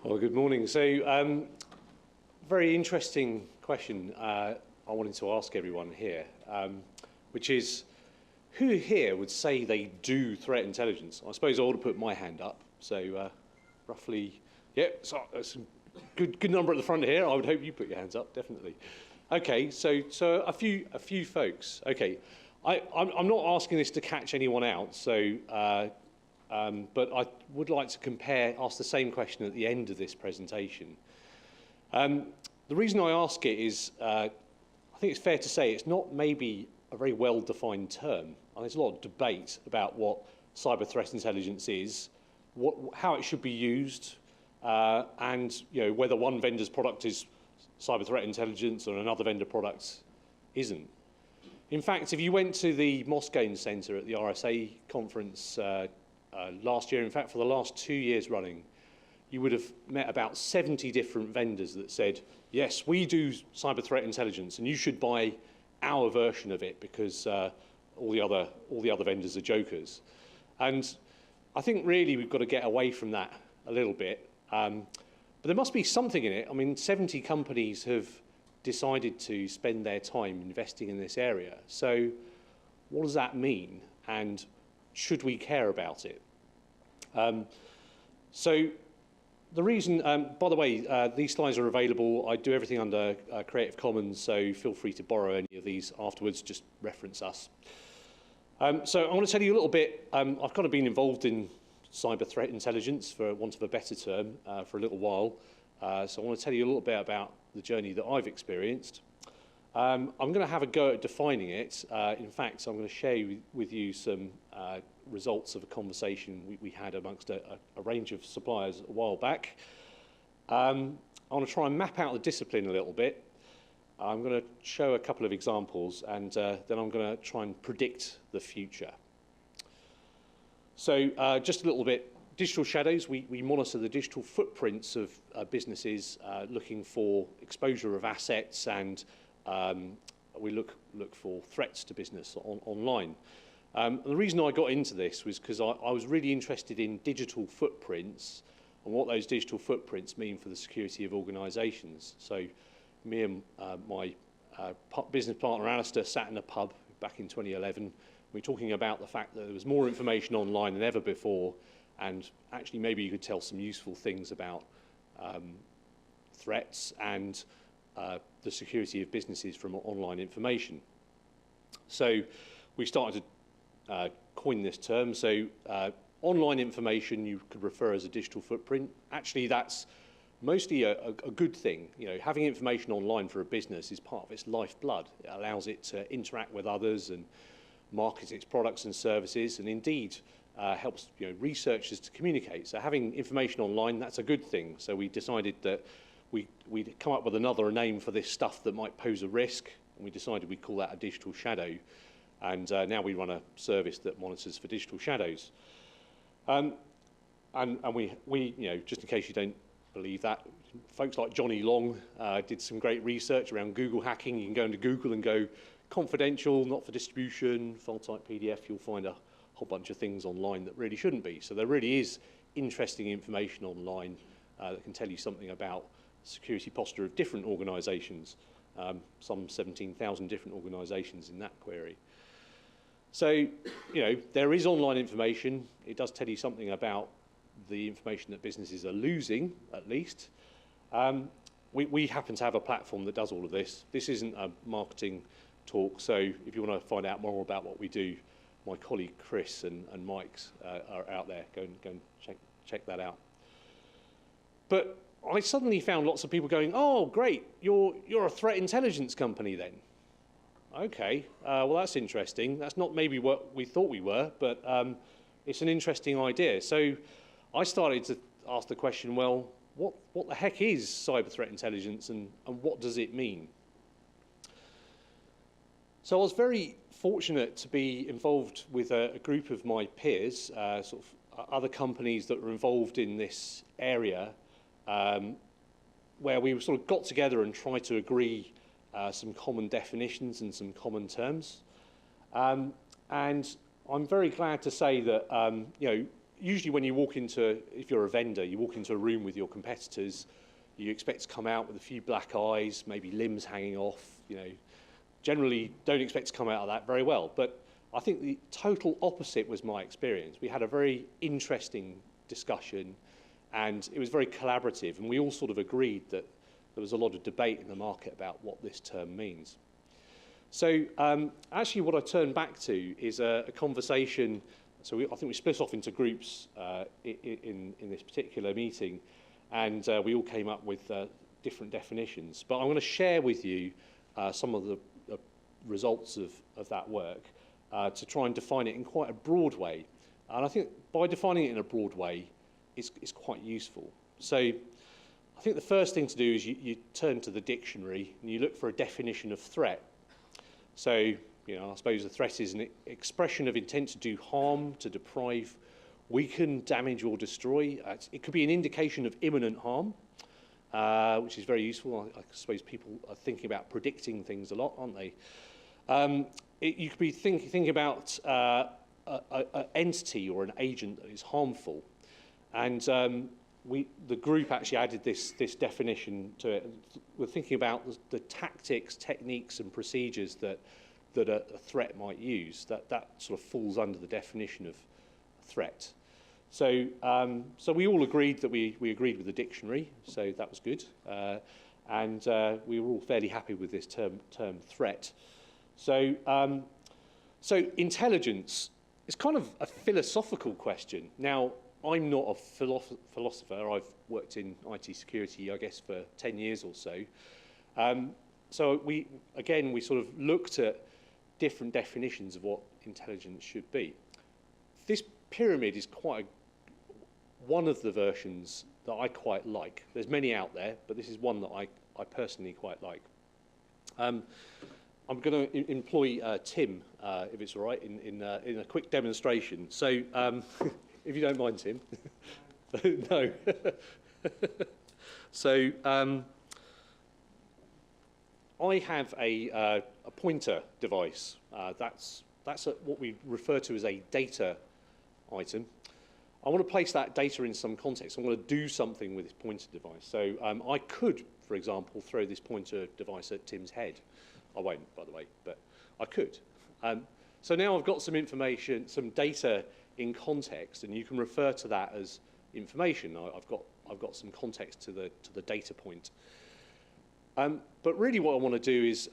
Well, good morning. So, very interesting question I wanted to ask everyone here, which is, who here would say they do threat intelligence? I suppose I ought to put my hand up. So, roughly, yeah, so that's a good number at the front here. I would hope you put your hands up, definitely. Okay, so a few folks. Okay, I'm not asking this to catch anyone out. So. But I would like to ask the same question at the end of this presentation. The reason I ask it is, I think it's fair to say it's not maybe a very well-defined term. And there's a lot of debate about what cyber threat intelligence is, how it should be used, and whether one vendor's product is cyber threat intelligence or another vendor product isn't. In fact, if you went to the Moscone Centre at the RSA conference last year, in fact, for the last 2 years running, you would have met about 70 different vendors that said, yes, we do cyber threat intelligence, and you should buy our version of it because all the other vendors are jokers. And I think really we've got to get away from that a little bit. But there must be something in it. I mean, 70 companies have decided to spend their time investing in this area. So what does that mean? And should we care about it? So the reason, by the way, these slides are available. I do everything under Creative Commons, so feel free to borrow any of these afterwards, just reference us. So I want to tell you a little bit. I've kind of been involved in cyber threat intelligence, for want of a better term, for a little while. So I want to tell you a little bit about the journey that I've experienced. I'm going to have a go at defining it. In fact, I'm going to share with you some results of a conversation we had amongst a range of suppliers a while back. I want to try and map out the discipline a little bit. I'm going to show a couple of examples, and then I'm going to try and predict the future. So just a little bit, digital shadows. We monitor the digital footprints of businesses looking for exposure of assets, and we look for threats to business online. The reason I got into this was because I was really interested in digital footprints and what those digital footprints mean for the security of organisations. So me and my business partner Alistair sat in a pub back in 2011. We were talking about the fact that there was more information online than ever before, and actually maybe you could tell some useful things about threats and the security of businesses from online information. So we started to coin this term. So online information you could refer as a digital footprint. Actually, that's mostly a good thing. Having information online for a business is part of its lifeblood. It allows it to interact with others and market its products and services, and indeed helps researchers to communicate. So having information online, that's a good thing. So we decided that we'd come up with another name for this stuff that might pose a risk, and we decided we'd call that a digital shadow. And now we run a service that monitors for digital shadows. And we just in case you don't believe that, folks like Johnny Long did some great research around Google hacking. You can go into Google and go confidential, not for distribution, file type PDF. You'll find a whole bunch of things online that really shouldn't be. So there really is interesting information online that can tell you something about security posture of different organisations, some 17,000 different organisations in that query. So, there is online information. It does tell you something about the information that businesses are losing, at least. We happen to have a platform that does all of this. This isn't a marketing talk, so if you want to find out more about what we do, my colleague Chris and Mike's are out there. Go and check that out. But I suddenly found lots of people going, oh, great, you're a threat intelligence company then. Okay, well, that's interesting. That's not maybe what we thought we were, but it's an interesting idea. So I started to ask the question, well, what the heck is cyber threat intelligence, and what does it mean? So I was very fortunate to be involved with a group of my peers, sort of other companies that were involved in this area, where we sort of got together and tried to agree some common definitions and some common terms. And I'm very glad to say that usually when you walk into, if you're a vendor, you walk into a room with your competitors, you expect to come out with a few black eyes, maybe limbs hanging off, you know. Generally don't expect to come out of that very well. But I think the total opposite was my experience. We had a very interesting discussion, and it was very collaborative, and we all sort of agreed that there was a lot of debate in the market about what this term means. So actually what I turned back to is a conversation. So I think we split off into groups in this particular meeting, and we all came up with different definitions. But I'm going to share with you some of the results of that work to try and define it in quite a broad way. And I think by defining it in a broad way, it's quite useful. So I think the first thing to do is you turn to the dictionary and you look for a definition of threat. So, you know, I suppose a threat is an expression of intent to do harm, to deprive, weaken, damage or destroy. It could be an indication of imminent harm, which is very useful. I suppose people are thinking about predicting things a lot, aren't they? You could be thinking about an entity or an agent that is harmful. And the group actually added this definition to it. We're thinking about the tactics, techniques and procedures that a threat might use. That sort of falls under the definition of threat. So we all agreed that we agreed with the dictionary, so that was good. And we were all fairly happy with this term threat. So intelligence is kind of a philosophical question. Now, I'm not a philosopher. I've worked in IT security, I guess, for 10 years or so. So we sort of looked at different definitions of what intelligence should be. This pyramid is one of the versions that I quite like. There's many out there, but this is one that I personally quite like. I'm going to employ Tim, if it's all right, in a quick demonstration. So, if you don't mind, Tim. No. So, I have a pointer device. That's what we refer to as a data item. I want to place that data in some context. I want to do something with this pointer device. So I could, for example, throw this pointer device at Tim's head. I won't, by the way, but I could. So now I've got some information, some data in context, and you can refer to that as information. I've got some context to the data point. But really what I want to do is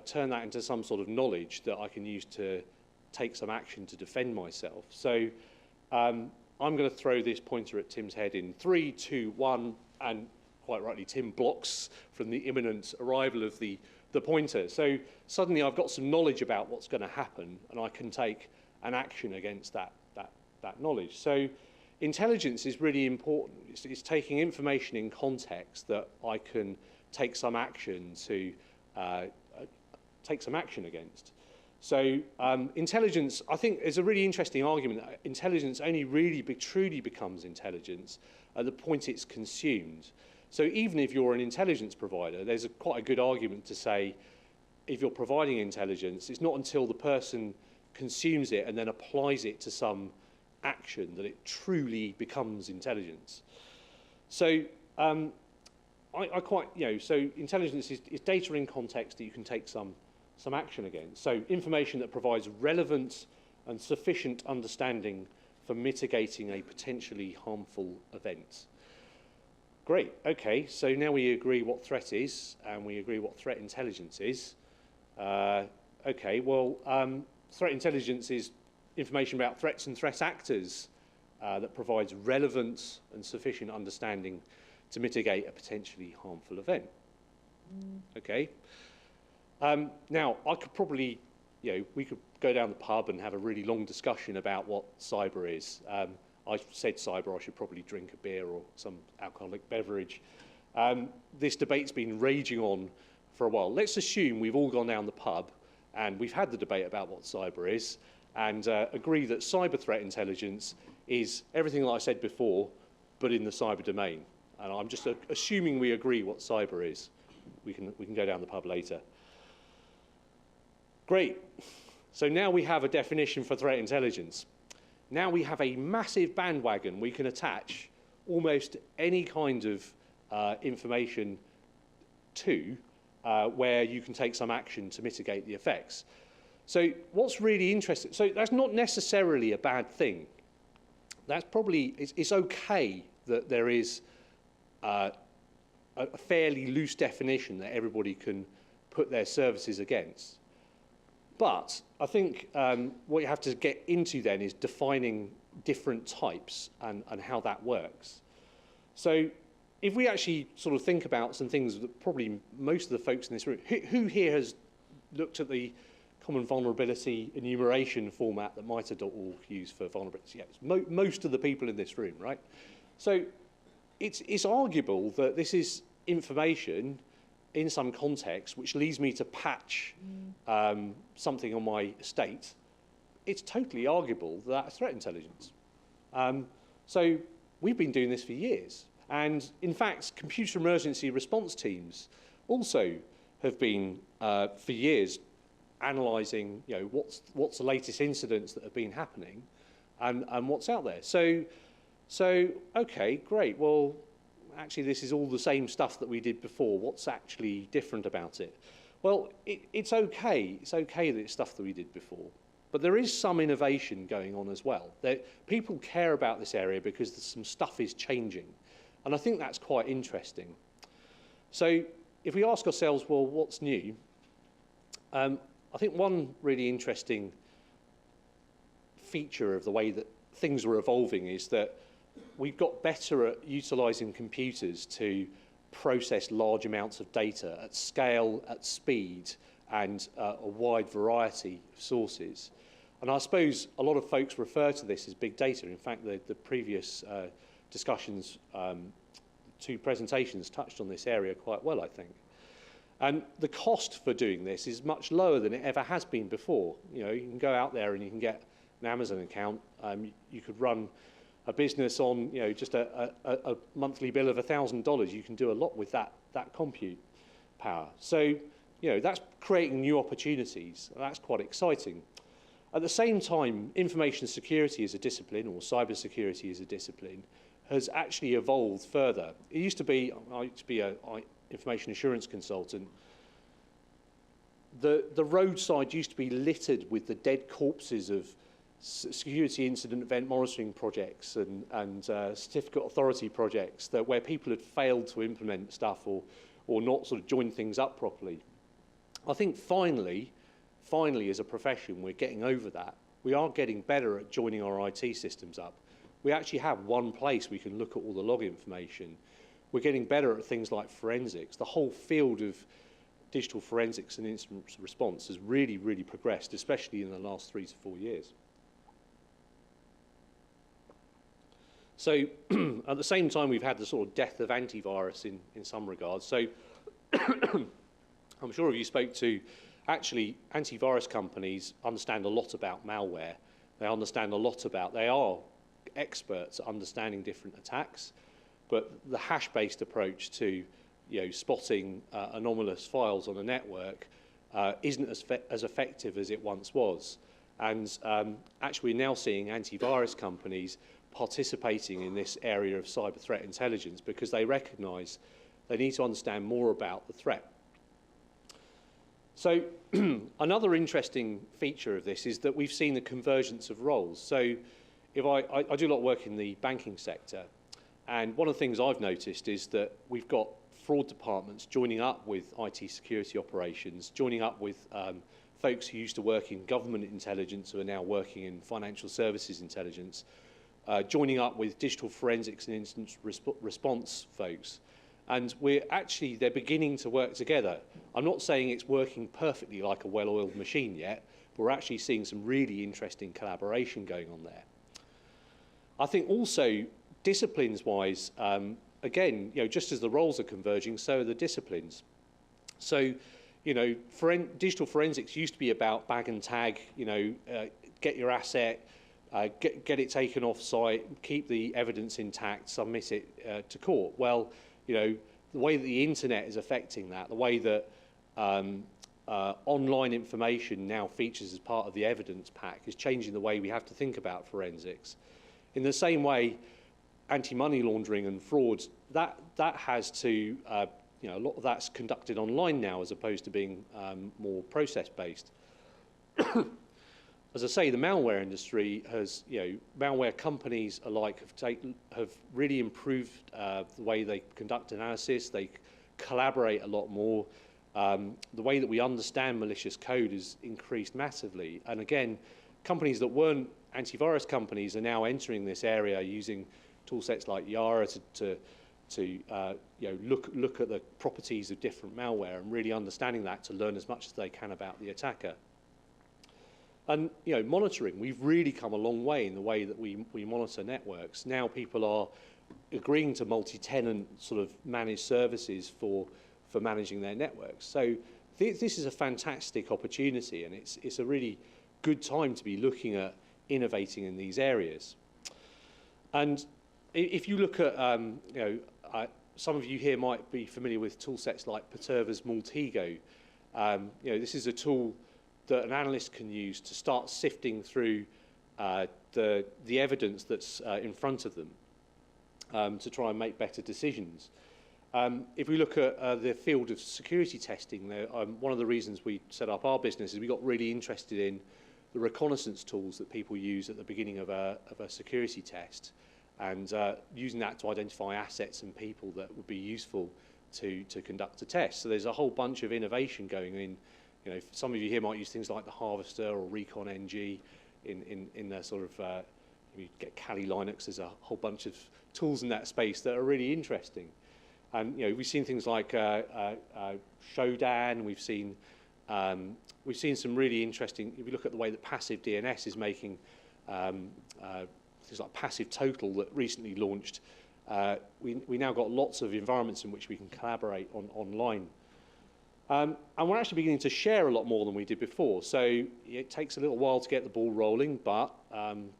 turn that into some sort of knowledge that I can use to take some action to defend myself. So I'm going to throw this pointer at Tim's head in 3, 2, 1, and quite rightly, Tim blocks from the imminent arrival of the pointer. So suddenly I've got some knowledge about what's going to happen, and I can take an action against that knowledge. So intelligence is really important. It's taking information in context that I can take some action to take some action against. So intelligence, I think, is a really interesting argument that intelligence only really truly becomes intelligence at the point it's consumed. So even if you're an intelligence provider, there's quite a good argument to say if you're providing intelligence, it's not until the person consumes it and then applies it to some action that it truly becomes intelligence. So I quite, so intelligence is data in context that you can take some action against. So information that provides relevant and sufficient understanding for mitigating a potentially harmful event. Great, okay, so now we agree what threat is, and we agree what threat intelligence is. Okay, well, threat intelligence is information about threats and threat actors that provides relevant and sufficient understanding to mitigate a potentially harmful event. Okay. Now, I could probably, we could go down the pub and have a really long discussion about what cyber is. I said cyber, I should probably drink a beer or some alcoholic beverage. This debate's been raging on for a while. Let's assume we've all gone down the pub and we've had the debate about what cyber is and agree that cyber threat intelligence is everything that I said before, but in the cyber domain. And I'm just assuming we agree what cyber is. We can go down the pub later. Great. So now we have a definition for threat intelligence. now we have a massive bandwagon we can attach almost any kind of information to where you can take some action to mitigate the effects. So what's really interesting, so that's not necessarily a bad thing. That's probably, it's okay that there is a fairly loose definition that everybody can put their services against. But I think what you have to get into then is defining different types and how that works. So if we actually sort of think about some things that probably most of the folks in this room, who here has looked at the common vulnerability enumeration format that MITRE.org used for vulnerability? Yes, most of the people in this room, right? So it's arguable that this is information in some context which leads me to patch something on my estate. It's totally arguable that that's threat intelligence. So we've been doing this for years. And in fact, computer emergency response teams also have been, for years, analysing, you know, what's the latest incidents that have been happening and what's out there. So okay, great. Well, actually, this is all the same stuff that we did before. What's actually different about it? Well, it's okay. It's okay that it's stuff that we did before. But there is some innovation going on as well. People care about this area because some stuff is changing. And I think that's quite interesting. So if we ask ourselves, well, what's new? I think one really interesting feature of the way that things are evolving is that we've got better at utilising computers to process large amounts of data at scale, at speed, and a wide variety of sources. And I suppose a lot of folks refer to this as big data. In fact, the previous discussions, two presentations touched on this area quite well, I think. And the cost for doing this is much lower than it ever has been before. You know, you can go out there and you can get an Amazon account. You could run a business on, you know, just a monthly bill of $1,000. You can do a lot with that compute power. So, you know, that's creating new opportunities. That's quite exciting. At the same time, information security as a discipline, or cybersecurity as a discipline, has actually evolved further. It used to be, I used to be an information assurance consultant. The roadside used to be littered with the dead corpses of security incident event monitoring projects and certificate authority projects where people had failed to implement stuff or not sort of joined things up properly. I think finally, as a profession, we're getting over that. We are getting better at joining our IT systems up. We actually have one place we can look at all the log information. We're getting better at things like forensics. The whole field of digital forensics and incident response has really, really progressed, especially in the last 3 to 4 years. So at the same time, we've had the sort of death of antivirus in some regards. So I'm sure if you spoke to, actually, antivirus companies understand a lot about malware. They understand a lot about, they are experts at understanding different attacks, but the hash-based approach to, you know, spotting anomalous files on a network isn't as effective as it once was. And actually, we're now seeing antivirus companies participating in this area of cyber threat intelligence because they recognise they need to understand more about the threat. So another interesting feature of this is that we've seen the convergence of roles. So if I do a lot of work in the banking sector, and one of the things I've noticed is that we've got fraud departments joining up with IT security operations, joining up with folks who used to work in government intelligence who are now working in financial services intelligence, joining up with digital forensics and incident response folks. And they're beginning to work together. I'm not saying it's working perfectly like a well-oiled machine yet, but we're actually seeing some really interesting collaboration going on there. I think also, disciplines-wise, again, you know, just as the roles are converging, so are the disciplines. So, you know, digital forensics used to be about bag and tag, you know, get your asset, get it taken off site, keep the evidence intact, submit it to court. Well, you know, the way that the internet is affecting that, the way that online information now features as part of the evidence pack is changing the way we have to think about forensics. In the same way, anti-money laundering and fraud, that has to, you know, a lot of that's conducted online now as opposed to being more process-based. As I say, the malware industry has, you know, malware companies alike have really improved the way they conduct analysis. They collaborate a lot more. The way that we understand malicious code has increased massively. And again, companies that weren't antivirus companies are now entering this area using tool sets like Yara to you know, look at the properties of different malware and really understanding that to learn as much as they can about the attacker. And you know, monitoring, we've really come a long way in the way that we monitor networks. Now people are agreeing to multi-tenant sort of managed services for managing their networks. So this is a fantastic opportunity, and it's a really good time to be looking at innovating in these areas. And if you look at, you know, some of you here might be familiar with tool sets like Perturba's Multigo. You know, this is a tool that an analyst can use to start sifting through the evidence that's in front of them to try and make better decisions. If we look at the field of security testing, one of the reasons we set up our business is we got really interested in the reconnaissance tools that people use at the beginning of a security test, and using that to identify assets and people that would be useful to conduct a test. So there's a whole bunch of innovation going in. You know, some of you here might use things like the Harvester or Recon NG in the sort of, you get Kali Linux. There's a whole bunch of tools in that space that are really interesting. And you know, we've seen things like Shodan. We've seen some really interesting. If you look at the way that passive DNS is making things like Passive Total that recently launched, we now got lots of environments in which we can collaborate online. And we're actually beginning to share a lot more than we did before. So it takes a little while to get the ball rolling, but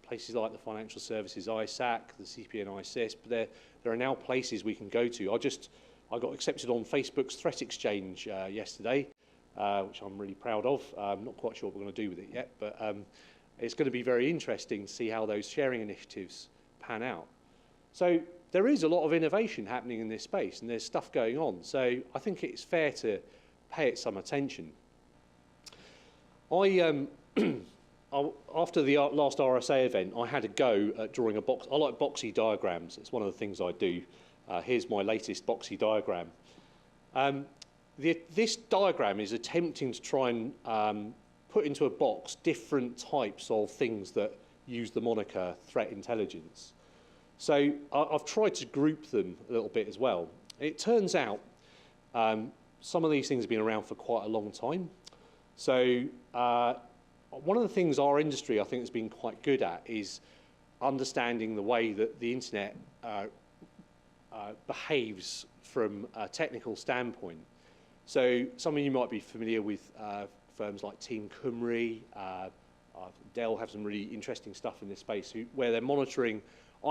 places like the Financial Services ISAC, the CPN IISP, there are now places we can go to. I got accepted on Facebook's Threat Exchange yesterday, which I'm really proud of. I'm not quite sure what we're going to do with it yet, but it's going to be very interesting to see how those sharing initiatives pan out. So there is a lot of innovation happening in this space, and there's stuff going on. So I think it's fair to pay it some attention. After the last RSA event, I had a go at drawing a box. I like boxy diagrams. It's one of the things I do. Here's my latest boxy diagram. This diagram is attempting to try and put into a box different types of things that use the moniker threat intelligence. So I've tried to group them a little bit as well. It turns out some of these things have been around for quite a long time. So one of the things our industry, I think, has been quite good at is understanding the way that the internet behaves from a technical standpoint. So some of you might be familiar with firms like Team Cymru. Dell have some really interesting stuff in this space where they're monitoring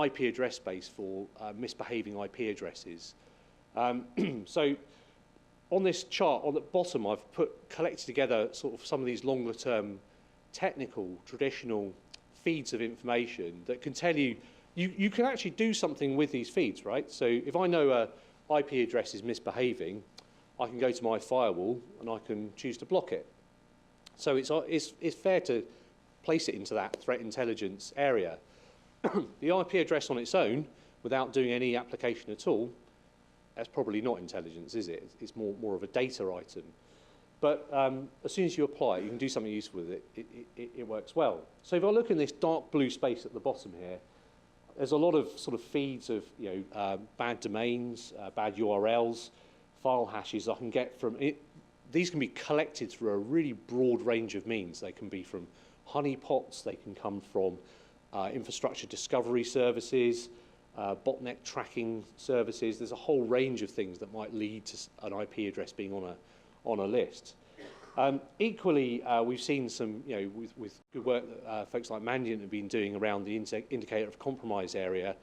IP address space for misbehaving IP addresses. So on this chart, on the bottom, I've collected together sort of some of these longer term technical, traditional feeds of information that can tell you, you can actually do something with these feeds, right? So if I know a IP address is misbehaving, I can go to my firewall and I can choose to block it. So it's fair to place it into that threat intelligence area. The IP address on its own, without doing any application at all, that's probably not intelligence, is it? It's more of a data item. But as soon as you apply it, you can do something useful with it. It works well. So if I look in this dark blue space at the bottom here, there's a lot of sort of feeds of bad domains, bad URLs, file hashes I can get from it. These can be collected through a really broad range of means. They can be from honeypots, they can come from infrastructure discovery services, botnet tracking services. There's a whole range of things that might lead to an IP address being on a list. Equally, we've seen some, with good work that folks like Mandiant have been doing around the indicator of compromise area.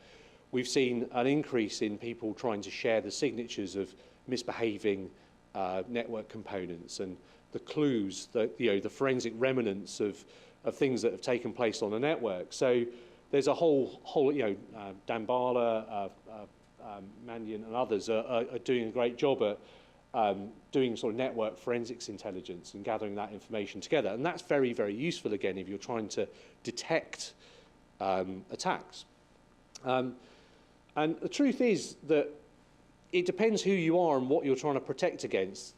We've seen an increase in people trying to share the signatures of misbehaving network components, and the clues, the forensic remnants of things that have taken place on a network. So there's a whole Dambala, Mandiant and others are doing a great job at doing sort of network forensics intelligence and gathering that information together. And that's very, very useful, again, if you're trying to detect attacks. And the truth is that it depends who you are and what you're trying to protect against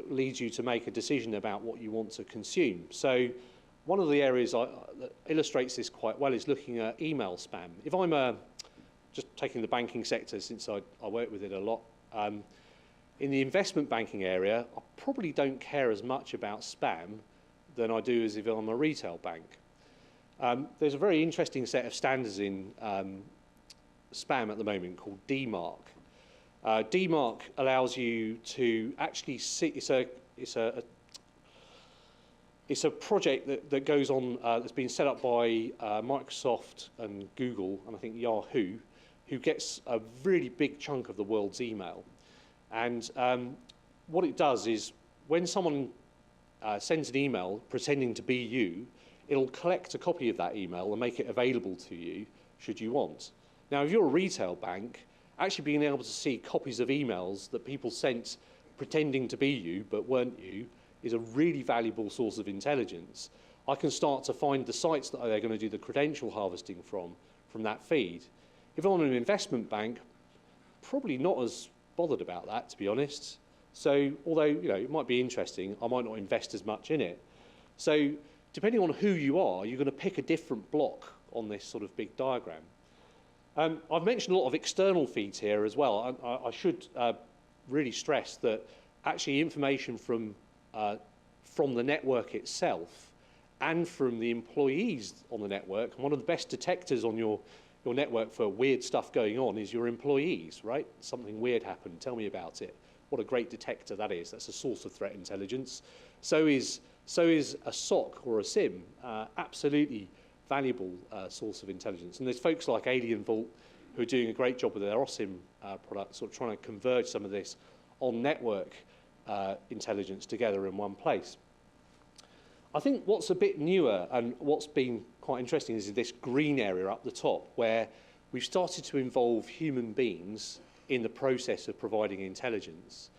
leads you to make a decision about what you want to consume. So one of the areas that illustrates this quite well is looking at email spam. If I'm just taking the banking sector, since I work with it a lot, in the investment banking area, I probably don't care as much about spam than I do as if I'm a retail bank. There's a very interesting set of standards in spam at the moment called DMARC. DMARC allows you to actually see, it's a project that goes on, that's been set up by Microsoft and Google, and I think Yahoo, who gets a really big chunk of the world's email. And what it does is when someone sends an email pretending to be you, it'll collect a copy of that email and make it available to you should you want. Now, if you're a retail bank, actually being able to see copies of emails that people sent pretending to be you but weren't you is a really valuable source of intelligence. I can start to find the sites that they're going to do the credential harvesting from that feed. If I'm an investment bank, probably not as bothered about that, to be honest. So, although it might be interesting, I might not invest as much in it. So, depending on who you are, you're going to pick a different block on this sort of big diagram. I've mentioned a lot of external feeds here as well. I should really stress that actually information from the network itself and from the employees on the network, and one of the best detectors on your network for weird stuff going on is your employees, right? Something weird happened, tell me about it. What a great detector that is. That's a source of threat intelligence. So is a SOC or a SIM, absolutely valuable source of intelligence. And there's folks like Alien Vault who are doing a great job with their OSIM product, sort of trying to converge some of this on network intelligence together in one place. I think what's a bit newer and what's been quite interesting is this green area up the top, where we've started to involve human beings in the process of providing intelligence.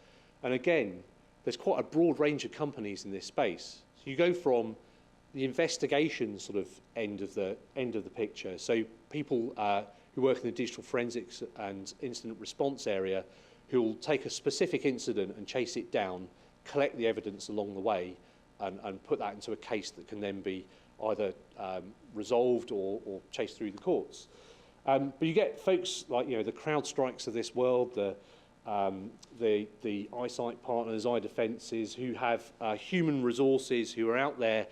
And again, there's quite a broad range of companies in this space. So you go from the investigation sort of end of the picture. So people who work in the digital forensics and incident response area who will take a specific incident and chase it down, collect the evidence along the way, and put that into a case that can then be either resolved or chased through the courts. But you get folks like the CrowdStrikes of this world, the iSight partners, iDefenses, who have human resources who are out there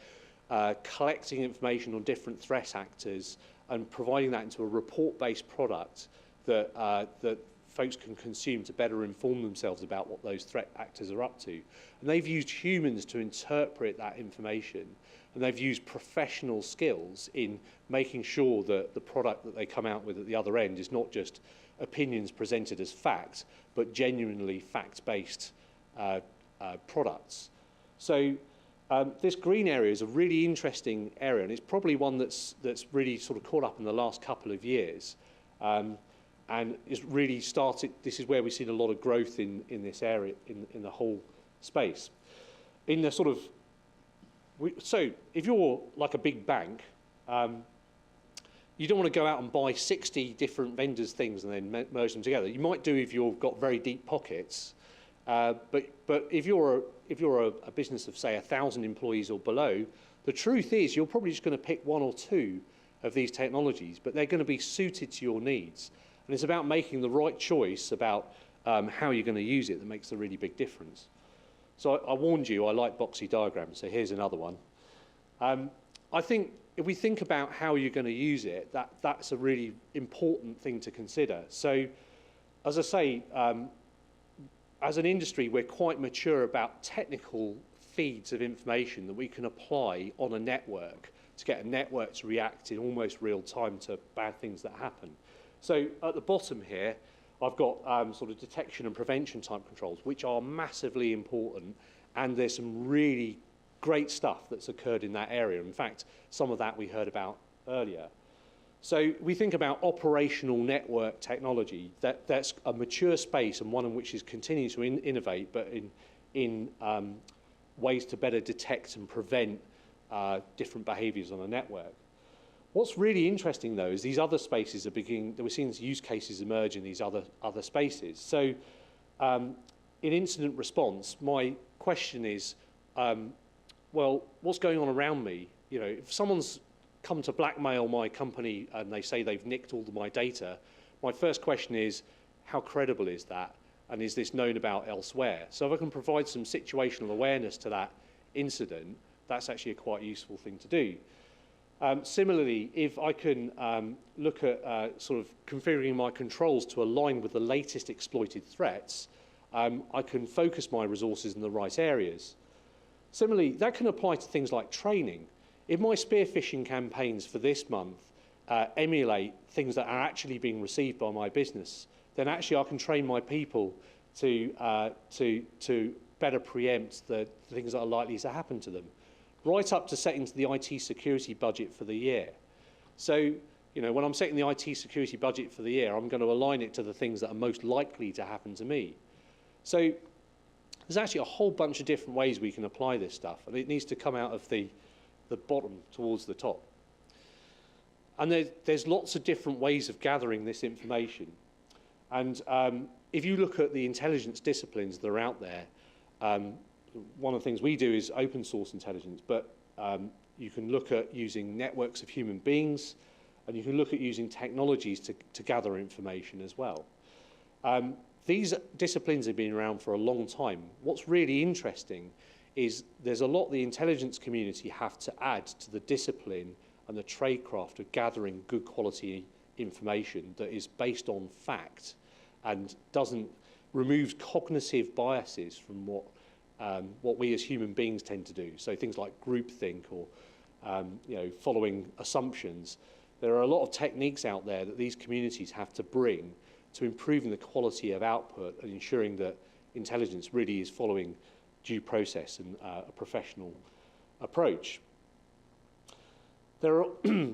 collecting information on different threat actors and providing that into a report-based product that folks can consume to better inform themselves about what those threat actors are up to. And they've used humans to interpret that information, and they've used professional skills in making sure that the product that they come out with at the other end is not just opinions presented as fact, but genuinely fact-based products. So this green area is a really interesting area, and it's probably one that's really sort of caught up in the last couple of years. And it's really started, this is where we've seen a lot of growth in this area, in the whole space. In the sort of, so if you're like a big bank, you don't want to go out and buy 60 different vendors' things and then merge them together. You might do if you've got very deep pockets, but if you're a business of, say, 1,000 employees or below, the truth is you're probably just going to pick one or two of these technologies, but they're going to be suited to your needs. And it's about making the right choice about how you're going to use it that makes a really big difference. So I warned you, I like boxy diagrams, so here's another one. I think if we think about how you're going to use it, that's a really important thing to consider. So, as I say, as an industry, we're quite mature about technical feeds of information that we can apply on a network to get a network to react in almost real time to bad things that happen. So at the bottom here, I've got sort of detection and prevention type controls, which are massively important and there's some really great stuff that's occurred in that area. In fact, some of that we heard about earlier. So we think about operational network technology. That's a mature space and one in which is continuing to innovate, but in ways to better detect and prevent different behaviours on a network. What's really interesting, though, is these other spaces are beginning. We're seeing use cases emerge in these other spaces. So, in incident response, my question is, well, what's going on around me? You know, if someone's come to blackmail my company and they say they've nicked all of my data, my first question is, how credible is that? And is this known about elsewhere? So if I can provide some situational awareness to that incident, that's actually a quite useful thing to do. Similarly, if I can look at sort of configuring my controls to align with the latest exploited threats, I can focus my resources in the right areas. Similarly, that can apply to things like training. If my spear phishing campaigns for this month emulate things that are actually being received by my business, then actually I can train my people to better preempt the things that are likely to happen to them, right up to setting the IT security budget for the year. So, you know, when I'm setting the IT security budget for the year, I'm going to align it to the things that are most likely to happen to me. So there's actually a whole bunch of different ways we can apply this stuff, and it needs to come out of the bottom towards the top. And there's lots of different ways of gathering this information. And if you look at the intelligence disciplines that are out there, one of the things we do is open source intelligence, but you can look at using networks of human beings, and you can look at using technologies to gather information as well. These disciplines have been around for a long time. What's really interesting is there's a lot the intelligence community have to add to the discipline and the tradecraft of gathering good quality information that is based on fact and removes cognitive biases from what we as human beings tend to do. So things like groupthink or you know, following assumptions. There are a lot of techniques out there that these communities have to bring to improving the quality of output and ensuring that intelligence really is following due process and a professional approach. There are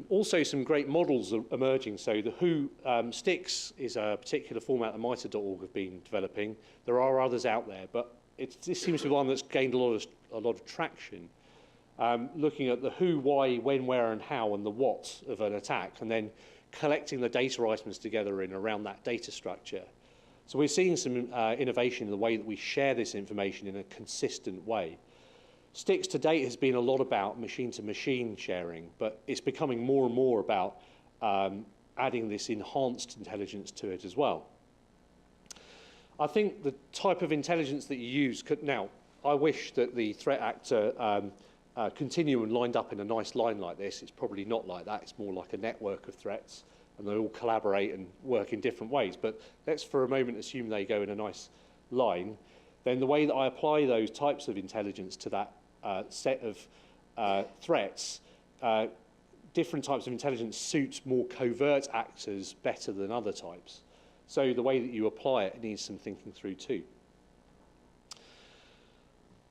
also some great models emerging. So the WHO STIX is a particular format that MITRE.org have been developing. There are others out there, but this seems to be one that's gained a lot of traction. Looking at the who, why, when, where, and how, and the what of an attack, and then collecting the data items together in around that data structure. So we're seeing some innovation in the way that we share this information in a consistent way. STIX to date has been a lot about machine-to-machine sharing, but it's becoming more and more about adding this enhanced intelligence to it as well. I think the type of intelligence that you use could, now, I wish that the threat actor continuum lined up in a nice line like this. It's probably not like that. It's more like a network of threats, and they all collaborate and work in different ways. But let's for a moment assume they go in a nice line. Then the way that I apply those types of intelligence to that set of threats, different types of intelligence suits more covert actors better than other types. So the way that you apply it needs some thinking through too.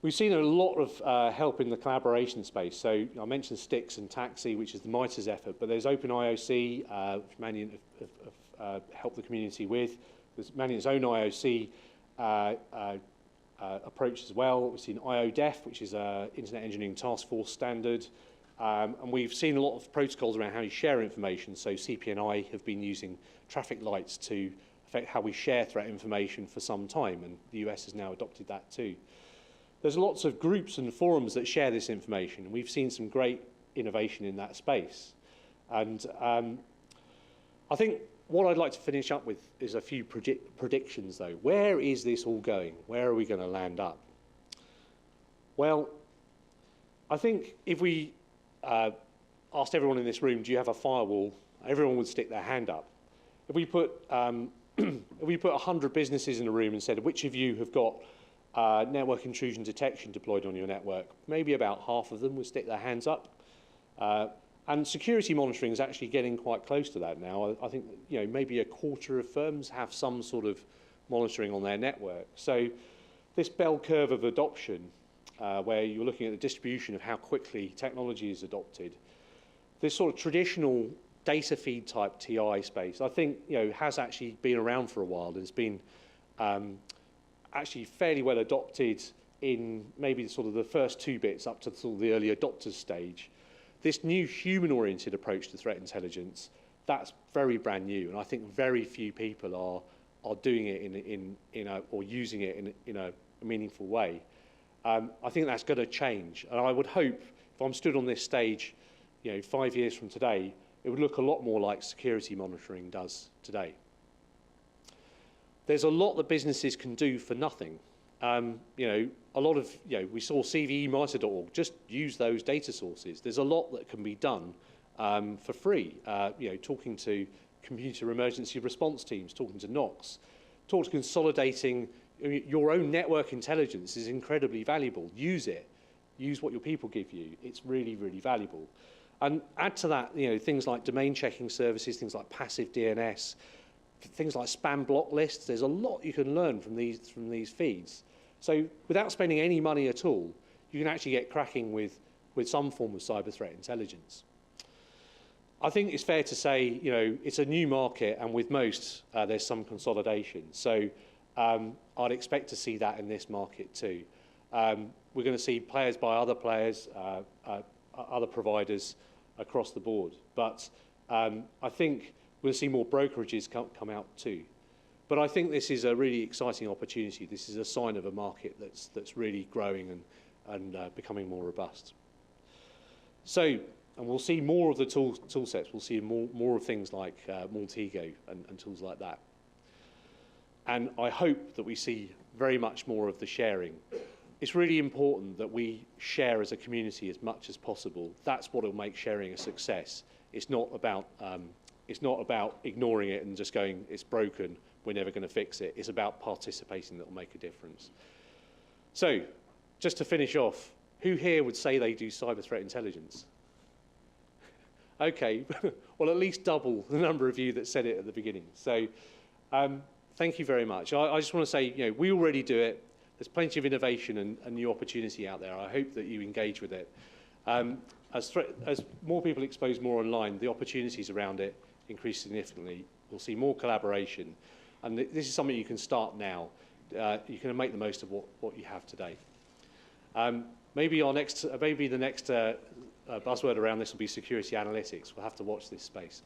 We've seen a lot of help in the collaboration space. So I mentioned STIX and TAXI, which is the MITRE's effort, but there's OpenIOC, which Mandiant have helped the community with. There's Mandiant's own IOC approach as well. We've seen IODEF, which is an Internet Engineering Task Force standard. And we've seen a lot of protocols around how you share information. So CP&I have been using traffic lights to affect how we share threat information for some time, and the US has now adopted that too. There's lots of groups and forums that share this information, and we've seen some great innovation in that space. And I think what I'd like to finish up with is a few predictions, though. Where is this all going? Where are we going to land up? Well, I think if we asked everyone in this room, do you have a firewall? Everyone would stick their hand up. If we put 100 businesses in a room and said, which of you have got network intrusion detection deployed on your network, maybe about half of them would stick their hands up. And security monitoring is actually getting quite close to that now. I think maybe a quarter of firms have some sort of monitoring on their network. So this bell curve of adoption where you're looking at the distribution of how quickly technology is adopted, this sort of traditional data feed type TI space, I think, has actually been around for a while. It's been actually fairly well adopted in maybe sort of the first 2 bits up to sort of the early adopters stage. This new human-oriented approach to threat intelligence, that's very brand new, and I think very few people are doing it or using it in a meaningful way. I think that's going to change, and I would hope if I'm stood on this stage, 5 years from today, it would look a lot more like security monitoring does today. There's a lot that businesses can do for nothing. A lot of, we saw CVEMonitor.org, just use those data sources. There's a lot that can be done for free. Talking to computer emergency response teams, talking to NOCs, consolidating your own network intelligence is incredibly valuable. Use it. Use what your people give you. It's really, really valuable. And add to that, things like domain checking services, things like passive DNS, things like spam block lists. There's a lot you can learn from these feeds. So without spending any money at all, you can actually get cracking with some form of cyber threat intelligence. I think it's fair to say, it's a new market, and with most, there's some consolidation. So I'd expect to see that in this market too. We're going to see players buy other players, other providers across the board. But I think we'll see more brokerages come out too. But I think this is a really exciting opportunity. This is a sign of a market that's really growing and becoming more robust. So, and we'll see more of the tool sets. We'll see more of things like Maltego and tools like that. And I hope that we see very much more of the sharing. It's really important that we share as a community as much as possible. That's what will make sharing a success. It's not about ignoring it and just going, it's broken, we're never going to fix it. It's about participating that will make a difference. So, just to finish off, who here would say they do cyber threat intelligence? Okay, well, at least double the number of you that said it at the beginning. So, thank you very much. I just want to say, we already do it. There's plenty of innovation and new opportunity out there. I hope that you engage with it. As more people expose more online, the opportunities around it increase significantly. We'll see more collaboration. And this is something you can start now. You can make the most of what you have today. Maybe the next buzzword around this will be security analytics. We'll have to watch this space.